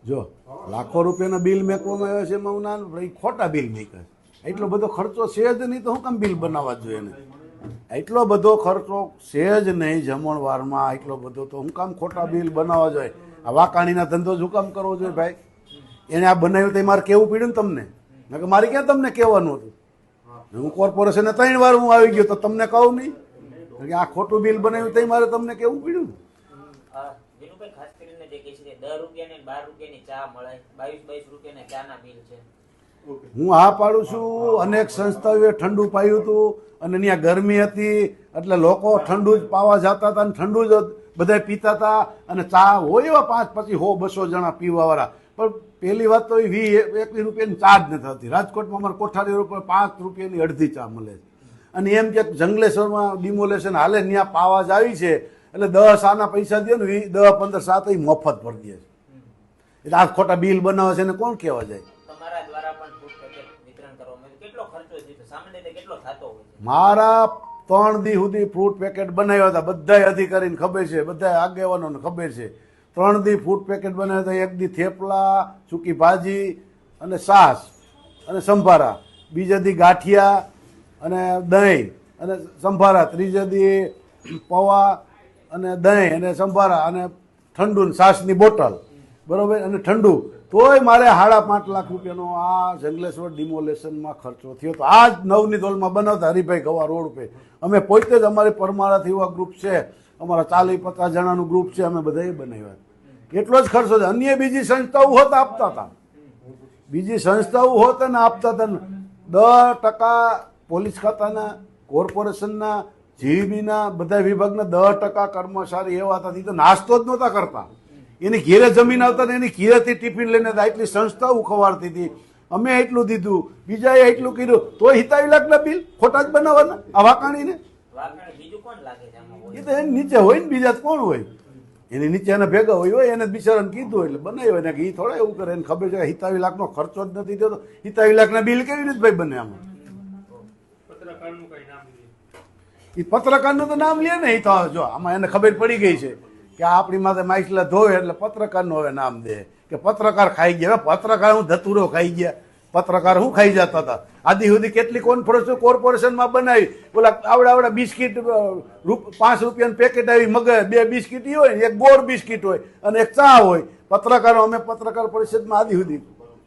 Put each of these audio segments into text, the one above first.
જો લાખો રૂપિયાના બિલ મેકવામાં આવ્યા છે એમાં હું ના ખોટા બિલ મેક્યા. એટલો બધો ખર્ચો છે જ નહીં તો શું કામ બિલ બનાવવા જોઈએ ને? એટલો બધો ખર્ચો છે જ નહીં જમણવારમાં, એટલો બધો તો હું કામ ખોટા બિલ બનાવવા જોઈએ? આ વાકાણીના ધંધો શું કામ કરવો જોઈએ ભાઈ? એને આ બનાવ્યું તો મારે કેવું પડ્યું ને તમને, કે મારે ક્યાં તમને કહેવાનું હતું? હું કોર્પોરેશને 3 વાર હું આવી ગયો તો તમને કહું નહીં કે આ ખોટું બિલ બનાવ્યું તો મારે તમને કેવું પડ્યું ને? હું હા પાડું છું. અનેક સંસ્થાઓએ ઠંડુ પાયું હતું અને ત્યાં ગરમી હતી એટલે લોકો ઠંડુ જ પાવા જતા હતા અને ઠંડુ જ બધા પીતા હતા. અને ચા હોય એવા 5, 25, 100, 200 જણા પીવાવાળા. પણ પહેલી વાત તો 20-21 રૂપિયાની ચા જ નથી થતી. રાજકોટમાં અમારે કોઠારી ઉપર 5 રૂપિયાની અડધી ચા મળે છે. અને એમ કે જંગલેશ્વરમાં ડિમોલેશન હાલે ત્યાં પાવા જ આવી છે એટલે 10 આના પૈસા દે ને 10, 15, 7 મફત ભરી દે છે. એટલે આ ખોટા બિલ બનાવે છે એને કોણ કહેવા જાય? મારા 3 દી સુધી ફ્રૂટ પેકેટ બનાવ્યા હતા. બધા અધિકારીને ખબર છે, બધા આગેવાનોને ખબર છે. 3 દી ફ્રૂટ પેકેટ બનાવ્યા હતા. એક દી થેપલા, સૂકી ભાજી અને છાશ અને સંભારા, બીજા દી ગાંઠિયા અને દહીં અને સંભારા, ત્રીજા દી પૌવા અને દહીં અને સંભારા અને ઠંડુ છાશની બોટલ, બરોબર, અને ઠંડુ. તોય મારે 5.5 લાખ રૂપિયાનો આ જંગલેશ્વર ડિમોલેશનમાં ખર્ચો થયો હતો. આ જ નવની દોલમાં બનાવતા હરિભાઈ ગવા રોડ પર. અમે પોતે જ અમારી પરમારાથી એવા ગ્રુપ છે, અમારા 40-50 જણાનું ગ્રુપ છે, અમે બધાએ બનાવ્યા. એટલો જ ખર્ચો છે. અન્ય બીજી સંસ્થાઓ હોત આપતા હતા, બીજી સંસ્થાઓ હોત ને આપતા હતા. 10% પોલીસ ખાતાના, કોર્પોરેશનના, જીબીના બધા વિભાગના 10% કર્મચારી એવા હતા તો નાસ્તો જ નહોતા કરતા. એની ઘેરે જમીન આવતા ને એની ઘેરેથી ટિફિન લઈને એટલી સંસ્થાઓ ખવાડતી હતી. અમે એટલું દીધું, બીજાએ એટલું કર્યું, તો 27 લાખના બિલ ખોટા જ બનાવવાના આ વાકાણીને? એ તો એની નીચે હોય ને, બીજા કોણ હોય? એની નીચે એના ભેગા હોય એને બિચારાને કીધું એટલે બનાવ્યો ને. એ થોડા એવું કરે, એને ખબર છે 27 લાખનો ખર્ચો જ નથી થતો. 27 લાખના બિલ કેવી રીતે ભાઈ બને? આમાં એ પત્રકારનું તો નામ લે ને. એ તો જો આમાં એને ખબર પડી ગઈ છે કે આપણી માથે માછલા ધોવે એટલે પત્રકારનું હવે નામ દે કે પત્રકાર ખાઈ ગયા. પત્રકાર હું ધતુરો ખાઈ ગયા? પત્રકાર શું ખાઈ જતા હતા? આદિ સુધી કેટલી કોન્ફરન્સ કોર્પોરેશનમાં બનાવી. ઓલા આવડા બિસ્કીટ 5 રૂપિયાનું પેકેટ આવી મગે, 2 બિસ્કીટ હોય, એક ગોળ બિસ્કીટ હોય અને એક ચા હોય. પત્રકારો અમે પત્રકાર પરિષદમાં આદિ સુધી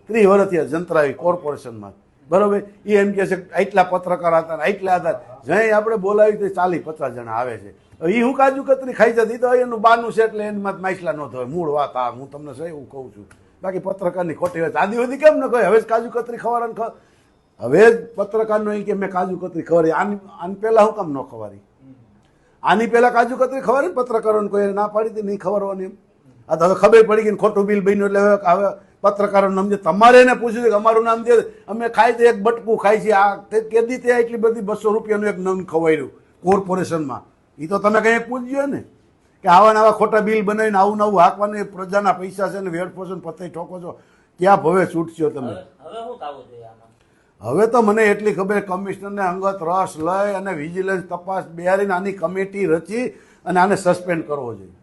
30 વર્ષથી જંતરાવી કોર્પોરેશનમાં, બરોબર. એ એમ કે છે આટલા પત્રકાર હતા, આટલા હતા. જ્યાં આપણે બોલાવી તો 40-50 જણા આવે છે. એ હું કાજુ કતરી ખાઈ જતી તો એનું બાનું છે એટલે એની માં માછલા ન થવાય. મૂળ વાત આ હું તમને એવું કહું છું. બાકી પત્રકારની ખોટી વાત આદિ સુધી કેમ ન કહે? હવે જ કાજુ કતરી ખવાડવાનું હવે જ પત્રકારનો એ કે મેં કાજુ કતરી ખવાડી. આની પહેલા હું કામ ન ખવાડી? આની પહેલા કાજુ કતરી ખવાડી પત્રકારોને કોઈ ના પાડી હતી નહીં ખવાડવાની એમ. આ તો હવે ખબર પડી ગઈ ખોટું બિલ બન્યું એટલે હવે પત્રકારોનું નામ દે. તમારે એને પૂછ્યું છે કે અમારું નામ દે. અમે ખાઈ તો એક બટકું ખાઈ છીએ. આ કેદી ત્યાં એટલી બધી 200 રૂપિયાનું એક નંગ ખવાડ્યું કોર્પોરેશનમાં. એ તો તમે કંઈ પૂછજો ને કે આવા નવા ખોટા બિલ બનાવીને આવું નવું હાંકવાની પ્રજાના પૈસા છે ને વેડફોશન પત્તે ઠોકો છો. ક્યાં ભવે છૂટશો તમે? હવે તો મને એટલી ખબર, કમિશનરને અંગત રસ લઈ અને વિજિલન્સ તપાસ બિહારીને આની કમિટી રચી અને આને સસ્પેન્ડ કરવો જોઈએ.